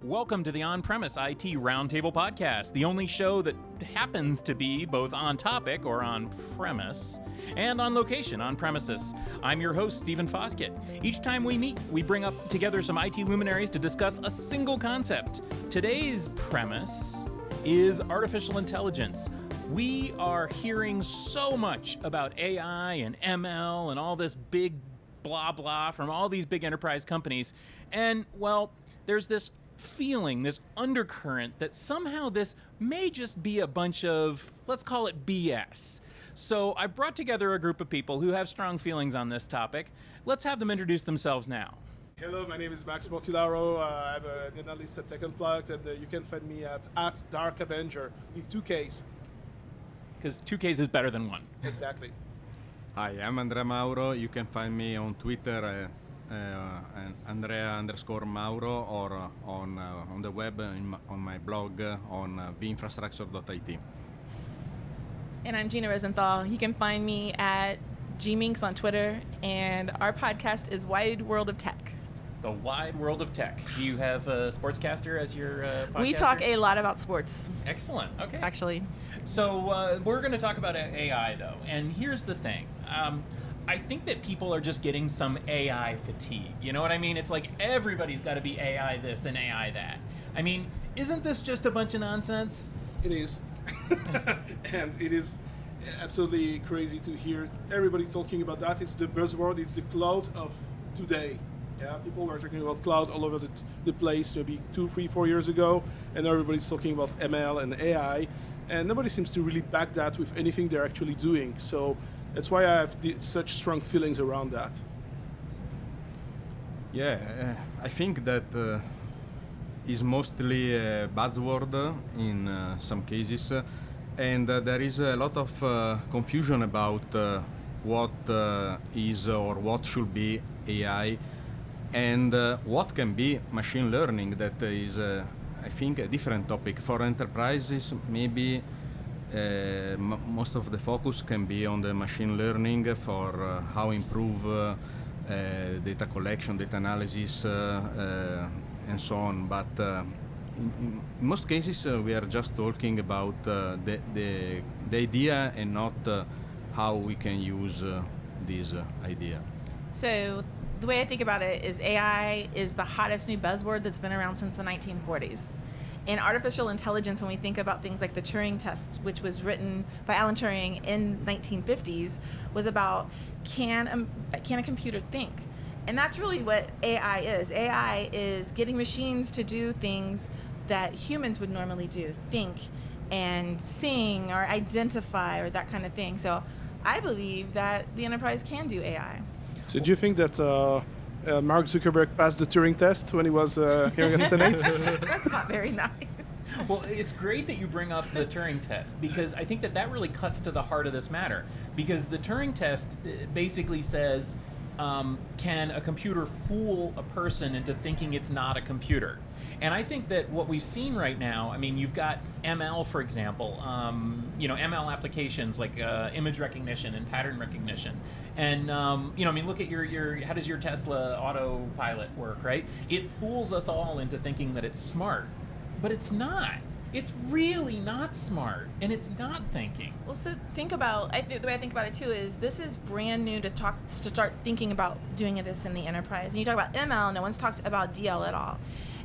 Welcome to the On-Premise IT Roundtable podcast, the only show that happens to be both on topic or on premise and on location on premises. I'm your host, Stephen Foskett. Each time we meet, we bring up together some IT luminaries to discuss a single concept. Today's premise is artificial intelligence. We are hearing so much about AI and ML and all this big blah blah from all these big enterprise companies. And, well, there's this feeling, this undercurrent that somehow this may just be a bunch of, let's call it BS. So I brought together a group of people who have strong feelings on this topic. Let's have them introduce themselves now. Hello, my name is Max Mortillaro. I'm an analyst at Tech Unplugged, and you can find me at Dark Avenger with 2 Ks. Because 2 Ks is better than 1. Exactly. Hi, I'm Andrea Mauro. You can find me on Twitter, Andrea_Mauro, or on the web on my blog on binfrastructure.it. And I'm Gina Rosenthal. You can find me at gminx on Twitter, and our podcast is Wide World of Tech. The Wide World of Tech. Do you have a sportscaster as your podcaster? We talk a lot about sports. Excellent. Okay. Actually. So we're going to talk about AI, though. And here's the thing. I think that people are just getting some AI fatigue. You know what I mean? It's like everybody's got to be AI this and AI that. I mean, isn't this just a bunch of nonsense? It is. And it is absolutely crazy to hear everybody talking about that. It's the buzzword. It's the cloud of today. Yeah, people were talking about cloud all over the place maybe 2, 3, 4 years ago, and everybody's talking about ML and AI, and nobody seems to really back that with anything they're actually doing. So that's why I have such strong feelings around that. Yeah, I think that is mostly a buzzword in some cases, and there is a lot of confusion about what is or what should be AI. And what can be machine learning? That is, I think, a different topic. For enterprises, maybe most of the focus can be on the machine learning for how improve data collection, data analysis, and so on. But in most cases, we are just talking about the idea and not how we can use this idea. So the way I think about it is AI is the hottest new buzzword that's been around since the 1940s. And artificial intelligence, when we think about things like the Turing test, which was written by Alan Turing in 1950s, was about can a computer think? And that's really what AI is. AI is getting machines to do things that humans would normally do, think and sing or identify or that kind of thing. So I believe that the enterprise can do AI. So do you think that Mark Zuckerberg passed the Turing test when he was here at the Senate? That's not very nice. Well, it's great that you bring up the Turing test, because I think that really cuts to the heart of this matter. Because the Turing test basically says, can a computer fool a person into thinking it's not a computer? And I think that what we've seen right now, I mean, you've got ML, for example, ML applications like image recognition and pattern recognition. And, look at how does your Tesla autopilot work, right? It fools us all into thinking that it's smart, but it's not. It's really not smart, and it's not thinking. Well, so think about, the way I think about it too is this is brand new to start thinking about doing this in the enterprise. And you talk about ML, no one's talked about DL at all.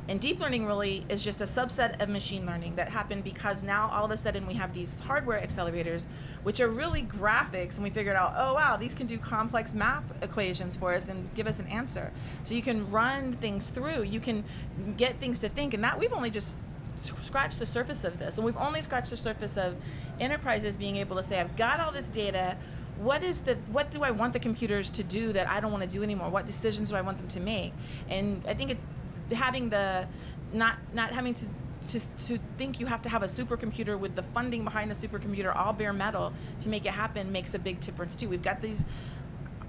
And deep learning really is just a subset of machine learning that happened because now all of a sudden we have these hardware accelerators, which are really graphics, and we figured out, oh wow, these can do complex math equations for us and give us an answer. So you can run things through, you can get things to think, and that we've only just scratched the surface of this. And we've only scratched the surface of enterprises being able to say, I've got all this data, what do I want the computers to do that I don't want to do anymore? What decisions do I want them to make? And I think it's having not having to think you have to have a supercomputer with the funding behind a supercomputer all bare metal to make it happen makes a big difference too. We've got these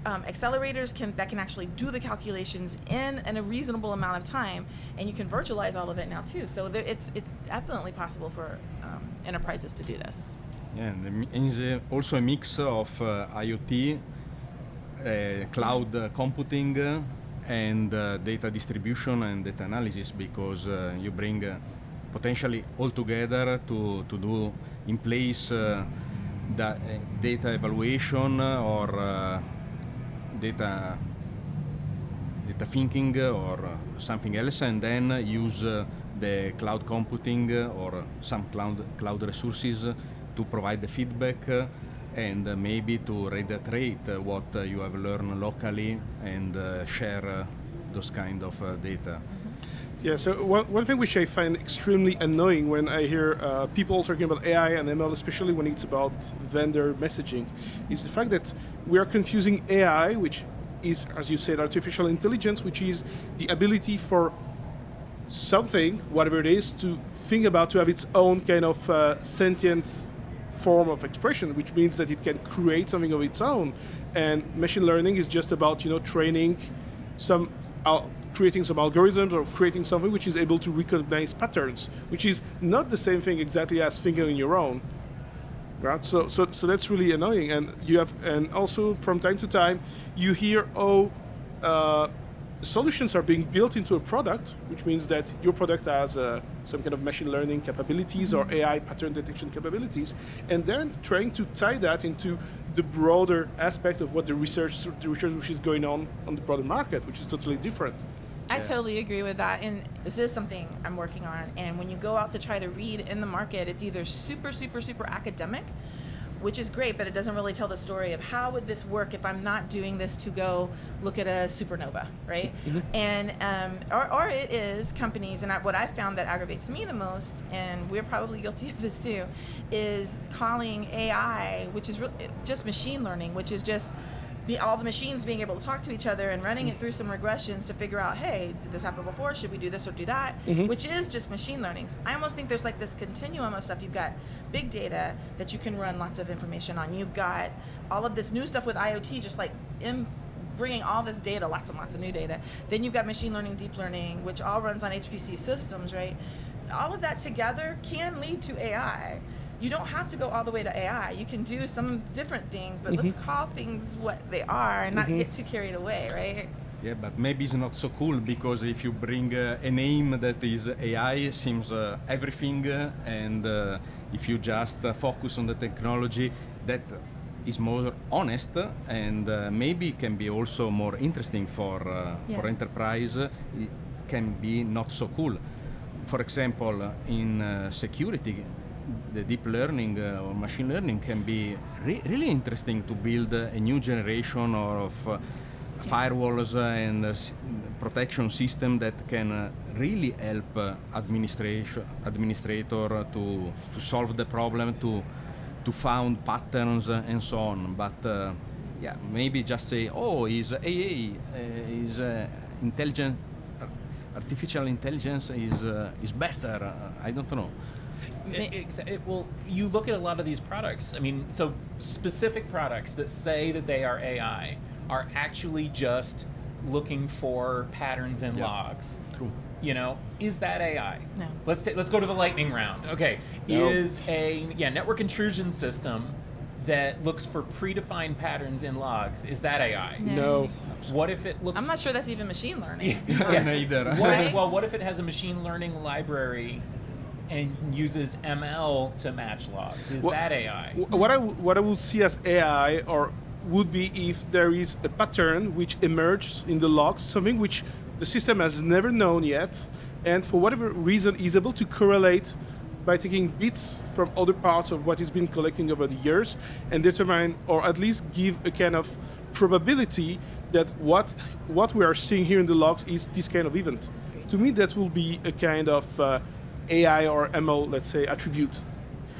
accelerators that can actually do the calculations in a reasonable amount of time, and you can virtualize all of it now too. So it's definitely possible for enterprises to do this. Yeah, and it's also a mix of IoT, cloud computing, and data distribution and data analysis, because you bring potentially all together to do in place data evaluation or data thinking or something else, and then use the cloud computing or some cloud resources to provide the feedback and maybe to reiterate what you have learned locally and share those kind of data. Yeah, so one thing which I find extremely annoying when I hear people talking about AI and ML, especially when it's about vendor messaging, is the fact that we are confusing AI, which is, as you said, artificial intelligence, which is the ability for something, whatever it is, to think about, to have its own kind of sentient form of expression, which means that it can create something of its own. And machine learning is just about, training some, creating some algorithms or creating something which is able to recognize patterns, which is not the same thing exactly as thinking on your own. Right, so that's really annoying, and also from time to time you hear solutions are being built into a product, which means that your product has some kind of machine learning capabilities or AI pattern detection capabilities, and then trying to tie that into the broader aspect of what the research which is going on the broader market, which is totally different. I totally agree with that, and this is something I'm working on. And when you go out to try to read in the market, it's either super, super, super academic, which is great, but it doesn't really tell the story of how would this work if I'm not doing this to go look at a supernova, right? Mm-hmm. And or it is companies, and what I found that aggravates me the most, and we're probably guilty of this too, is calling AI, which is just machine learning, which is just all the machines being able to talk to each other and running it through some regressions to figure out, hey, did this happen before? Should we do this or do that? Mm-hmm. Which is just machine learning. I almost think there's like this continuum of stuff. You've got big data that you can run lots of information on. You've got all of this new stuff with IoT, just like bringing all this data, lots and lots of new data. Then you've got machine learning, deep learning, which all runs on HPC systems, right? All of that together can lead to AI. You don't have to go all the way to AI. You can do some different things, but let's call things what they are and not get too carried away, right? Yeah, but maybe it's not so cool, because if you bring a name that is AI, seems everything, and if you just focus on the technology, that is more honest and maybe can be also more interesting for enterprise. It can be not so cool. For example, in security, the deep learning or machine learning can be really interesting to build a new generation of firewalls and protection system that can really help administrator to solve the problem, to found patterns and so on. But maybe just say, is AA, is intelligent, artificial intelligence is better. I don't know. Well, you look at a lot of these products. I mean, so specific products that say that they are AI are actually just looking for patterns and logs. True. Is that AI? No. Let's go to the lightning round. Okay. No. Is a network intrusion system that looks for predefined patterns in logs, is that AI? No. What if it looks... I'm not sure that's even machine learning. Yes. Neither. What if it has a machine learning library and uses ML to match logs? Is that AI? What I would see as AI would be if there is a pattern which emerges in the logs, something which the system has never known yet, and for whatever reason is able to correlate by taking bits from other parts of what has been collecting over the years and determine, or at least give a kind of probability that what we are seeing here in the logs is this kind of event. To me, that will be a kind of AI or ML, let's say, attribute.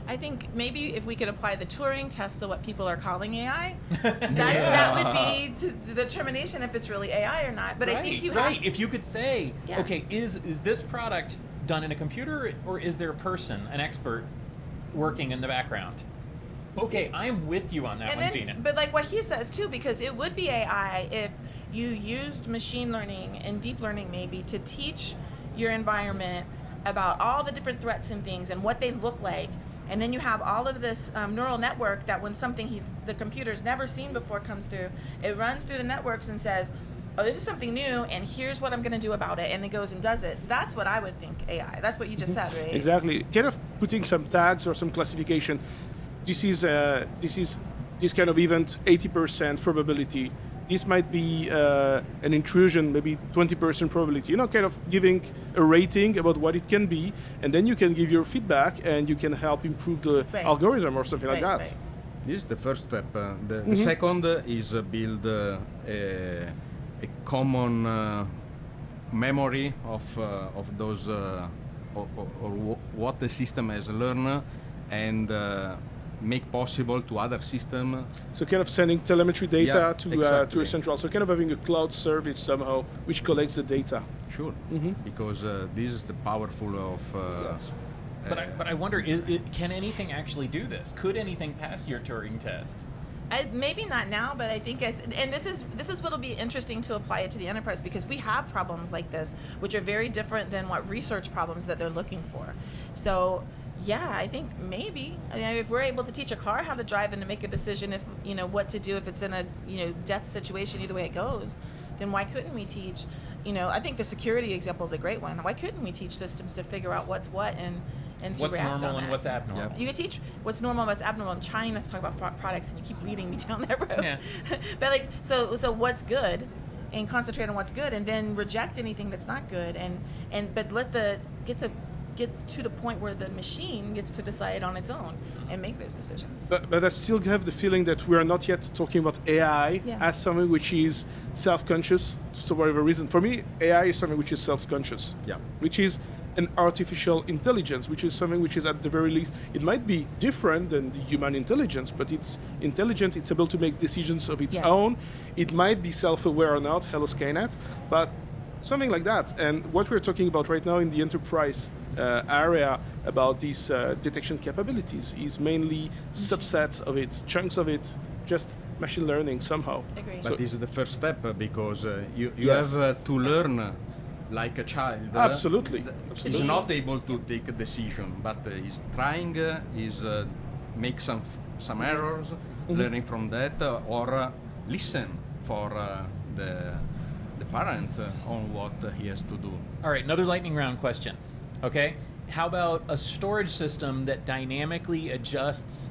I think maybe if we could apply the Turing test to what people are calling AI, that would be to the determination if it's really AI or not. But I think you have... If you could say, okay, is this product done in a computer, or is there a person, an expert, working in the background? Okay, I'm with you on that one, Gina. But like what he says too, because it would be AI if you used machine learning and deep learning maybe to teach your environment about all the different threats and things and what they look like, and then you have all of this neural network that when something the computer's never seen before comes through, it runs through the networks and says, oh, this is something new, and here's what I'm going to do about it, and then goes and does it. That's what I would think AI. That's what you just said, right? Exactly. Kind of putting some tags or some classification. This is this kind of event 80% probability. This might be an intrusion, maybe 20% probability. Kind of giving a rating about what it can be, and then you can give your feedback, and you can help improve the algorithm or something like that. Right. This is the first step. The second is build a common memory of those or what the system has learned, and make possible to other system. So kind of sending telemetry data to exactly. a central. So kind of having a cloud service somehow which collects the data. Sure, because this is the powerful of. Yes. But I wonder, can anything actually do this? Could anything pass your Turing test? Maybe not now, but I think and this is what'll be interesting to apply it to the enterprise, because we have problems like this, which are very different than what research problems that they're looking for. So. Yeah, I think maybe. If we're able to teach a car how to drive and to make a decision if what to do if it's in a death situation, either way it goes, then why couldn't we teach? I think the security example is a great one. Why couldn't we teach systems to figure out what's what and to what's react on normal that? And what's abnormal? Yep. You could teach what's normal, what's abnormal. I'm trying not to talk about products, and you keep leading me down that road. Yeah. But so what's good, and concentrate on what's good, and then reject anything that's not good, but get to the point where the machine gets to decide on its own and make those decisions. But I still have the feeling that we are not yet talking about AI as something which is self-conscious for whatever reason. For me, AI is something which is self-conscious, which is an artificial intelligence, which is something which is at the very least, it might be different than the human intelligence, but it's intelligent, it's able to make decisions of its own. It might be self-aware or not, hello Skynet, but something like that. And what we're talking about right now in the enterprise area about these detection capabilities is mainly subsets of it, chunks of it, just machine learning somehow. Agree. But this is the first step because you have to learn like a child. Absolutely. He's not able to take a decision, but he's trying, make some errors, learning from that, or listen for the parents on what he has to do. All right, another lightning round question. Okay, how about a storage system that dynamically adjusts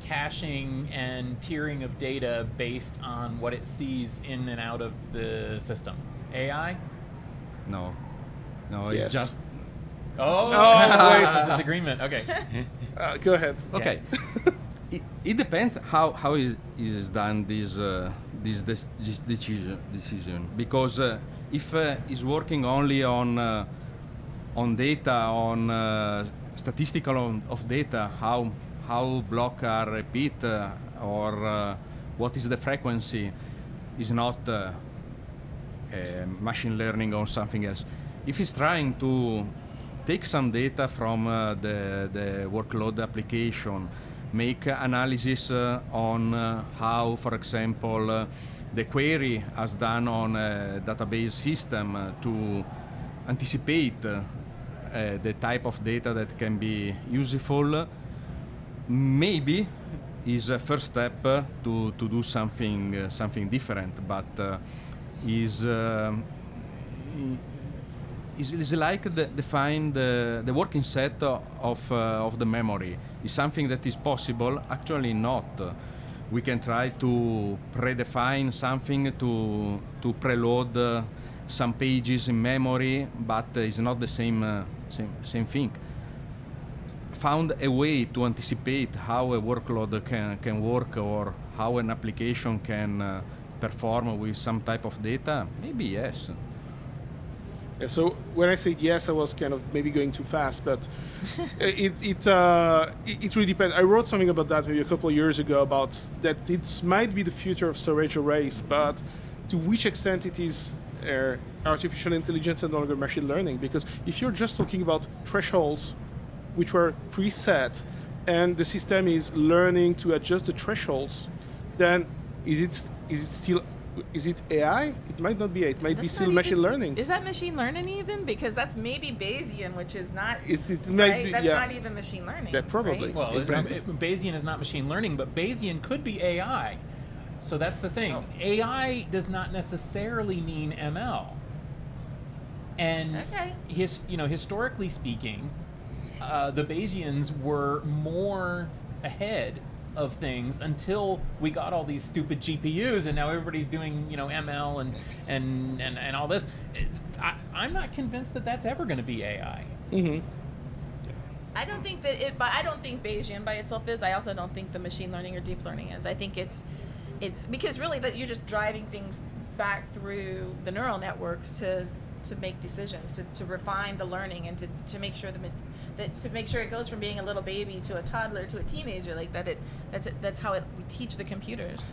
caching and tiering of data based on what it sees in and out of the system? AI? No, it's just. Oh, wait. disagreement. Okay. Go ahead. Okay. It depends how is done this decision, because if is working only on data, on statistical of data, how block are repeat or what is the frequency, is not machine learning or something else. If it's trying to take some data from the workload application, make analysis on how, for example, the query has done on a database system to anticipate the type of data that can be useful, maybe is a first step to do something different, but is like define the working set of the memory. Is something that is possible? Actually not. We can try to predefine something to preload some pages in memory, but it's not the same thing. Found a way to anticipate how a workload can work, or how an application can perform with some type of data? Maybe yes. Yeah, so when I said yes, I was kind of maybe going too fast, but it really depends. I wrote something about that maybe a couple of years ago, about that it might be the future of storage arrays, but to which extent it is artificial intelligence and no longer machine learning. Because if you're just talking about thresholds which were preset and the system is learning to adjust the thresholds, then is it AI? It might not be. It might be still machine learning. Is that machine learning even? Because that's maybe Bayesian, which is not. It might be, that's not even machine learning. Yeah, probably. Right? Well, Bayesian is not machine learning, but Bayesian could be AI. So that's the thing. AI does not necessarily mean ML. And historically speaking, the Bayesians were more ahead of things until we got all these stupid GPUs, and now everybody's doing ML and all this. I'm not convinced that that's ever going to be AI. Mm-hmm. I don't think that I don't think Bayesian by itself is. I also don't think the machine learning or deep learning is. I think it's because really that you're just driving things back through the neural networks to make decisions, to refine the learning, and to make sure to make sure it goes from being a little baby to a toddler to a teenager, like that. That's how we teach the computers.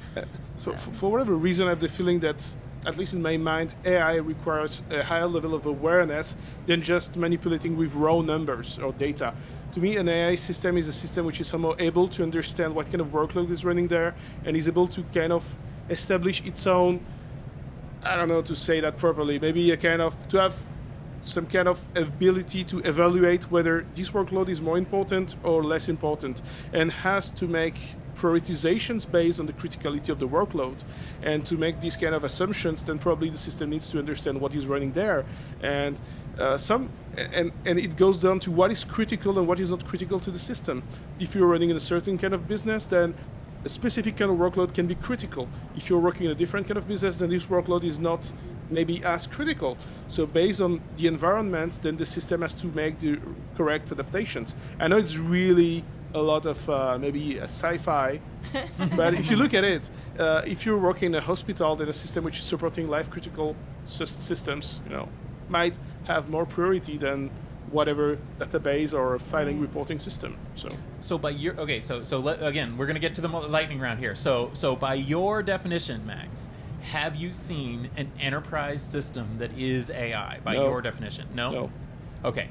For whatever reason, I have the feeling that, at least in my mind, AI requires a higher level of awareness than just manipulating with raw numbers or data. To me, an AI system is a system which is somehow able to understand what kind of workload is running there and is able to kind of establish its own, I don't know how to say that properly, maybe to have some kind of ability to evaluate whether this workload is more important or less important, and has to make prioritizations based on the criticality of the workload. And to make these kind of assumptions, then probably the system needs to understand what is running there, and it goes down to what is critical and what is not critical to the system. If you're running in a certain kind of business, then a specific kind of workload can be critical. If you're working in a different kind of business, then this workload is not maybe as critical. So based on the environment, then the system has to make the correct adaptations. I know it's really a lot of maybe a sci-fi, but if you look at it, if you're working in a hospital, then a system which is supporting life-critical systems, might have more priority than whatever database or filing reporting system. So by your again, we're going to get to the lightning round here. So by your definition, Max, have you seen an enterprise system that is AI by your definition? No. Okay.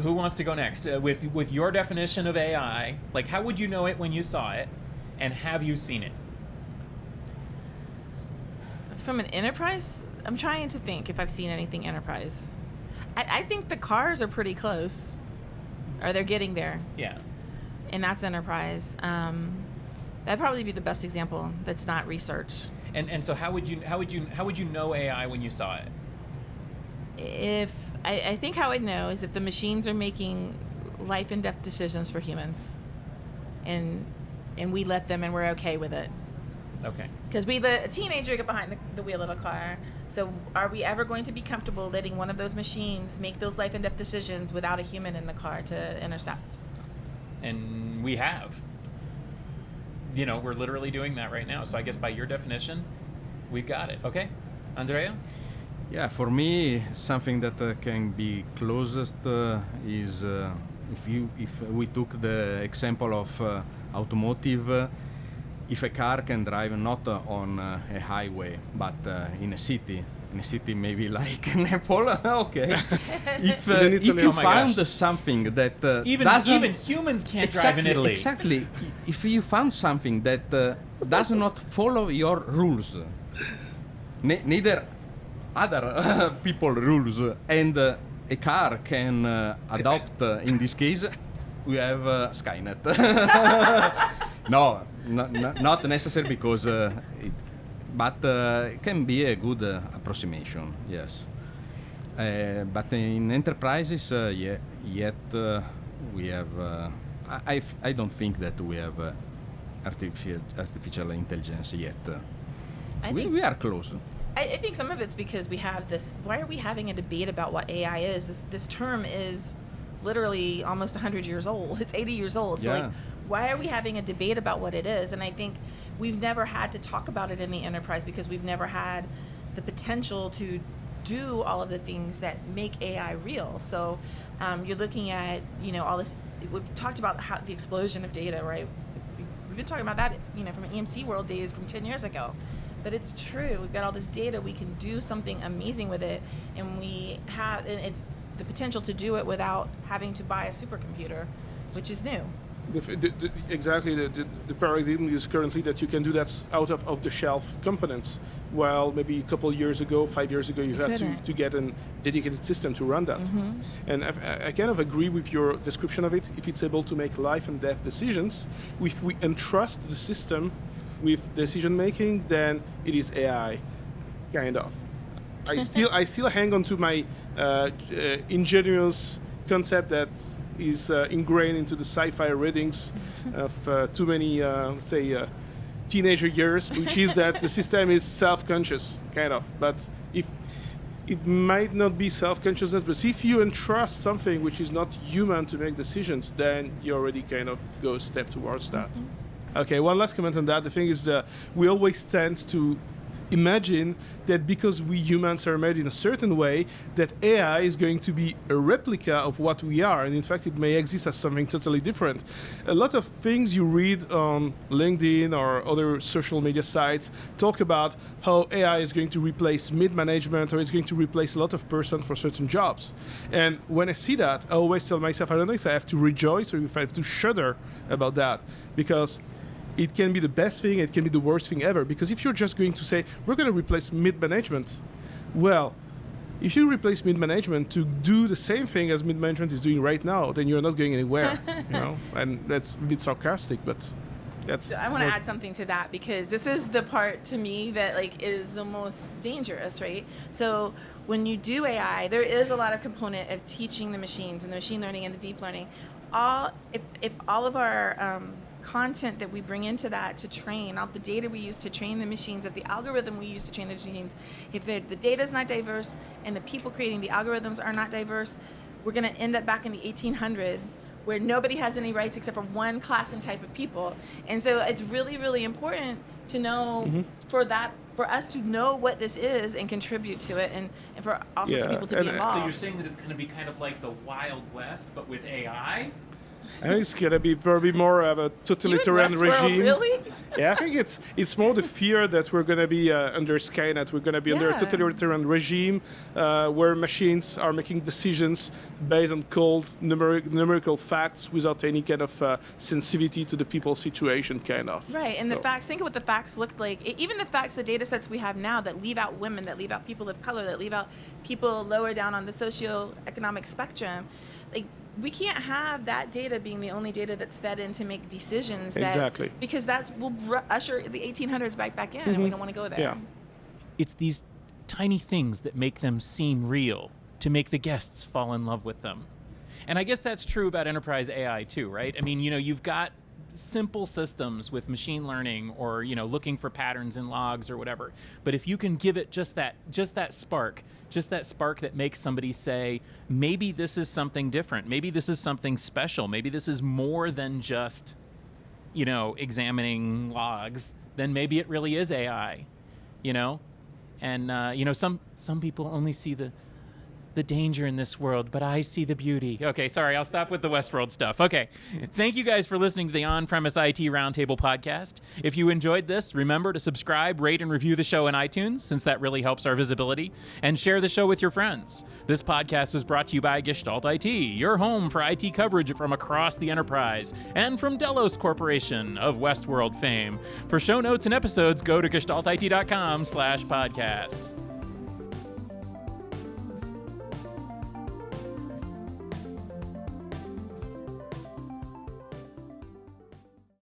Who wants to go next? With your definition of AI, like how would you know it when you saw it, and have you seen it? From an enterprise, I'm trying to think if I've seen anything enterprise. I think the cars are pretty close, or they're getting there. Yeah. And that's enterprise. That'd probably be the best example. That's not research. And so how would you know AI when you saw it? If I think how I'd know is if the machines are making life and death decisions for humans, and we let them, and we're okay with it. Okay. Because a teenager, get behind the wheel of a car. So are we ever going to be comfortable letting one of those machines make those life and death decisions without a human in the car to intercept? And we have. We're literally doing that right now. So I guess by your definition, we've got it. Okay, Andrea? Yeah, for me, something that can be closest is if we took the example of automotive. If a car can drive not on a highway, but in a city maybe like Nepal, okay. If you found something that even humans can't drive in Italy. Exactly. If you found something that does not follow your rules, neither other people rules, and a car can adopt, in this case, we have Skynet. No, not necessary, because but it can be a good approximation, yes. But in enterprises, yet we have. I don't think that we have artificial intelligence yet. We are close. I think some of it's because we have this. Why are we having a debate about what AI is? This term is literally almost 100 years old. It's 80 years old. So why are we having a debate about what it is? And I think we've never had to talk about it in the enterprise because we've never had the potential to do all of the things that make AI real. So you're looking at, all this. We've talked about the explosion of data, right? We've been talking about that, from EMC World days from 10 years ago. But it's true. We've got all this data. We can do something amazing with it, and it's the potential to do it without having to buy a supercomputer, which is new. Exactly. The paradigm is currently that you can do that out of off-the-shelf components, while maybe a couple of years ago, 5 years ago, you had to get a dedicated system to run that. Mm-hmm. And I kind of agree with your description of it. If it's able to make life and death decisions, if we entrust the system with decision making, then it is AI, kind of. I still hang on to my ingenious concept that is ingrained into the sci-fi readings of too many, let's say, teenager years, which is that the system is self-conscious, kind of. But if it might not be self-consciousness, but if you entrust something which is not human to make decisions, then you already kind of go a step towards that. Okay, one last comment on that. The thing is that we always tend to imagine that because we humans are made in a certain way, that AI is going to be a replica of what we are, and in fact it may exist as something totally different. A lot of things you read on LinkedIn or other social media sites talk about how AI is going to replace mid-management, or it's going to replace a lot of persons for certain jobs. And when I see that, I always tell myself, I don't know if I have to rejoice or if I have to shudder about that, because it can be the best thing, it can be the worst thing ever. Because if you're just going to say, we're going to replace mid-management, well, if you replace mid-management to do the same thing as mid-management is doing right now, then you're not going anywhere, And that's a bit sarcastic, but that's... I want to add something to that, because this is the part to me that is the most dangerous, right? So when you do AI, there is a lot of component of teaching the machines and the machine learning and the deep learning. If all of our content that we bring into that to train, all the data we use to train the machines, if the algorithm we use to train the machines, if the data is not diverse and the people creating the algorithms are not diverse, we're going to end up back in the 1800s where nobody has any rights except for one class and type of people. And so it's really, really important to know for us to know what this is and contribute to it, and for all sorts of people to be involved. So you're saying that it's going to be kind of like the Wild West, but with AI? I think it's gonna be probably more of a totalitarian regime. Really? Yeah, I think it's more the fear that we're gonna be under Skynet. We're gonna be under a totalitarian regime where machines are making decisions based on cold numerical facts without any kind of sensitivity to the people's situation, kind of. Right, and the facts. Think of what the facts looked like. Even the facts, the data sets we have now that leave out women, that leave out people of color, that leave out people lower down on the socioeconomic spectrum, we can't have that data being the only data that's fed in to make decisions. Exactly. Because that will usher the 1800s back in, and we don't want to go there. Yeah. It's these tiny things that make them seem real, to make the guests fall in love with them. And I guess that's true about enterprise AI too, right? I mean, you've got simple systems with machine learning or, looking for patterns in logs or whatever. But if you can give it just that spark that makes somebody say, maybe this is something different. Maybe this is something special. Maybe this is more than just, examining logs. Then maybe it really is AI, And, some people only see the danger in this world, but I see the beauty. Okay, sorry, I'll stop with the Westworld stuff. Okay, thank you guys for listening to the On-Premise IT Roundtable podcast. If you enjoyed this, remember to subscribe, rate, and review the show in iTunes, since that really helps our visibility, and share the show with your friends. This podcast was brought to you by Gestalt IT, your home for IT coverage from across the enterprise, and from Delos Corporation of Westworld fame. For show notes and episodes, go to gestaltit.com/podcast.